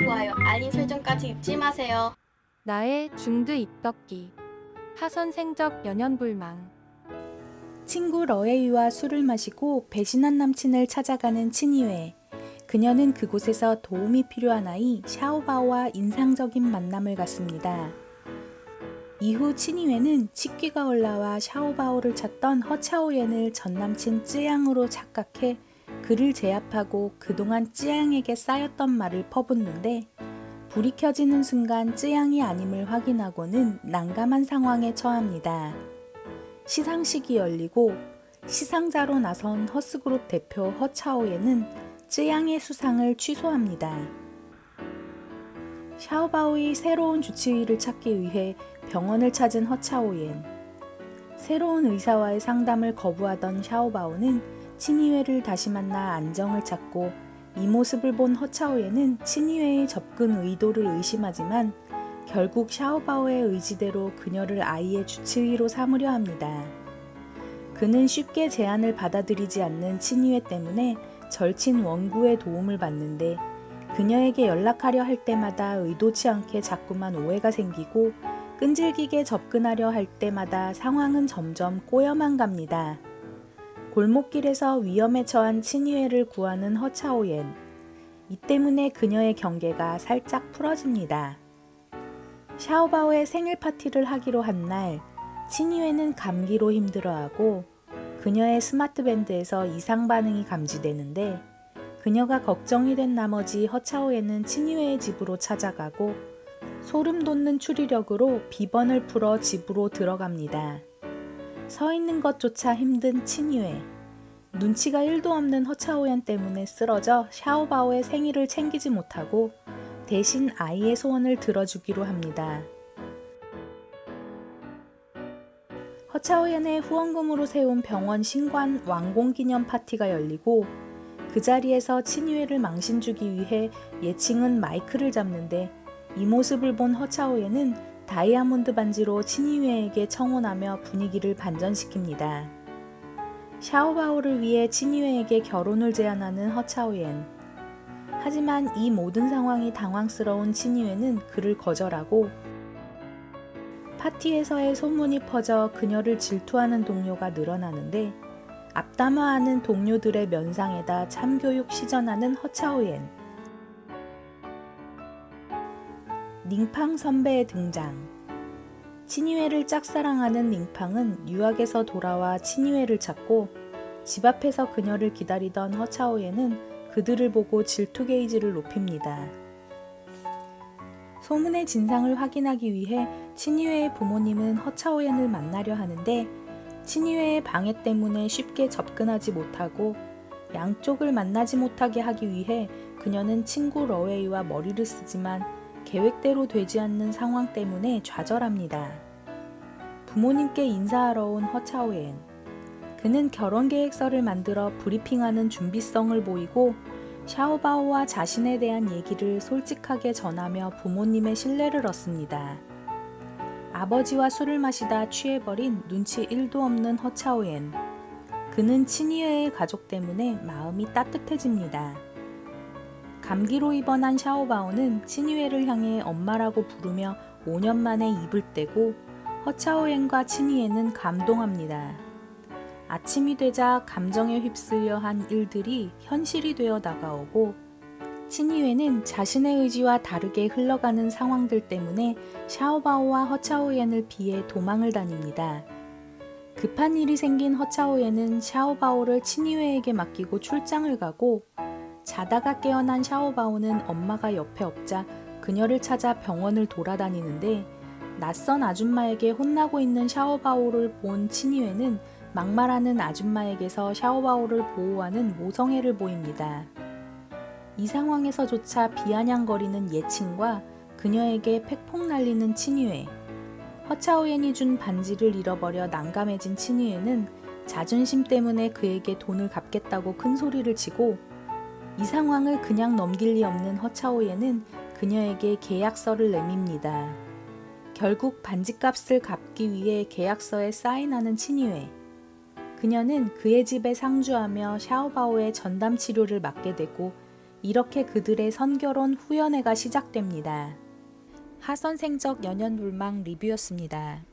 좋아요, 알림 설정까지 잊지 마세요. 나의 중드 입덕기. 하선 생적 연연불망. 친구 러에이와 술을 마시고 배신한 남친을 찾아가는 친이회. 그녀는 그곳에서 도움이 필요한 아이 샤오바오와 인상적인 만남을 갖습니다. 이후 친이회는 치귀가 올라와 샤오바오를 찾던 허차오옌을 전남친 쯔양으로 착각해 그를 제압하고 그동안 쯔양에게 쌓였던 말을 퍼붓는데, 불이 켜지는 순간 쯔양이 아님을 확인하고는 난감한 상황에 처합니다. 시상식이 열리고 시상자로 나선 허스그룹 대표 허차오옌은 쯔양의 수상을 취소합니다. 샤오바오의 새로운 주치의를 찾기 위해 병원을 찾은 허차오옌. 새로운 의사와의 상담을 거부하던 샤오바오는 친이회를 다시 만나 안정을 찾고, 이 모습을 본 허차오옌은 친이회의 접근 의도를 의심하지만 결국 샤오바오의 의지대로 그녀를 아이의 주치의로 삼으려 합니다. 그는 쉽게 제안을 받아들이지 않는 친이회 때문에 절친 원구의 도움을 받는데, 그녀에게 연락하려 할 때마다 의도치 않게 자꾸만 오해가 생기고 끈질기게 접근하려 할 때마다 상황은 점점 꼬여만 갑니다. 골목길에서 위험에 처한 친이회를 구하는 허차오옌. 이 때문에 그녀의 경계가 살짝 풀어집니다. 샤오바오의 생일 파티를 하기로 한 날, 친이회는 감기로 힘들어하고 그녀의 스마트밴드에서 이상 반응이 감지되는데, 그녀가 걱정이 된 나머지 허차오옌은 친이회의 집으로 찾아가고 소름 돋는 추리력으로 비번을 풀어 집으로 들어갑니다. 서 있는 것조차 힘든 친이회. 눈치가 1도 없는 허차오옌 때문에 쓰러져 샤오바오의 생일을 챙기지 못하고 대신 아이의 소원을 들어주기로 합니다. 허차오옌의 후원금으로 세운 병원 신관 완공기념 파티가 열리고, 그 자리에서 친이회를 망신주기 위해 예칭은 마이크를 잡는데, 이 모습을 본 허차오옌은 다이아몬드 반지로 친이회에게 청혼하며 분위기를 반전시킵니다. 샤오바오를 위해 친이회에게 결혼을 제안하는 허차오옌. 하지만 이 모든 상황이 당황스러운 친이회는 그를 거절하고, 파티에서의 소문이 퍼져 그녀를 질투하는 동료가 늘어나는데, 앞담화하는 동료들의 면상에다 참교육 시전하는 허차오옌. 닝팡 선배의 등장. 친이회를 짝사랑하는 닝팡은 유학에서 돌아와 친이회를 찾고, 집 앞에서 그녀를 기다리던 허차오옌은 그들을 보고 질투 게이지를 높입니다. 소문의 진상을 확인하기 위해 친이회의 부모님은 허차오옌을 만나려 하는데, 친이회의 방해 때문에 쉽게 접근하지 못하고 양쪽을 만나지 못하게 하기 위해 그녀는 친구 러웨이와 머리를 쓰지만 계획대로 되지 않는 상황 때문에 좌절합니다. 부모님께 인사하러 온 허차오옌. 그는 결혼계획서를 만들어 브리핑하는 준비성을 보이고 샤오바오와 자신에 대한 얘기를 솔직하게 전하며 부모님의 신뢰를 얻습니다. 아버지와 술을 마시다 취해버린 눈치 1도 없는 허차오옌. 그는 친이회의 가족 때문에 마음이 따뜻해집니다. 감기로 입원한 샤오바오는 친이회를 향해 엄마라고 부르며 5년 만에 입을 떼고, 허차오옌과 친이회는 감동합니다. 아침이 되자 감정에 휩쓸려 한 일들이 현실이 되어 다가오고, 친이회는 자신의 의지와 다르게 흘러가는 상황들 때문에 샤오바오와 허차오옌을 피해 도망을 다닙니다. 급한 일이 생긴 허차오옌은 샤오바오를 친이회에게 맡기고 출장을 가고, 자다가 깨어난 샤오바오는 엄마가 옆에 없자 그녀를 찾아 병원을 돌아다니는데, 낯선 아줌마에게 혼나고 있는 샤오바오를 본 친이회는 막말하는 아줌마에게서 샤오바오를 보호하는 모성애를 보입니다. 이 상황에서조차 비아냥거리는 예친과 그녀에게 팩폭 날리는 친이회. 허차오옌이 준 반지를 잃어버려 난감해진 친이회는 자존심 때문에 그에게 돈을 갚겠다고 큰 소리를 치고, 이 상황을 그냥 넘길 리 없는 허차오옌은 그녀에게 계약서를 내밉니다. 결국 반지값을 갚기 위해 계약서에 사인하는 친이회. 그녀는 그의 집에 상주하며 샤오바오의 전담 치료를 맡게 되고, 이렇게 그들의 선결혼 후연애가 시작됩니다. 하선생적 연연불망 리뷰였습니다.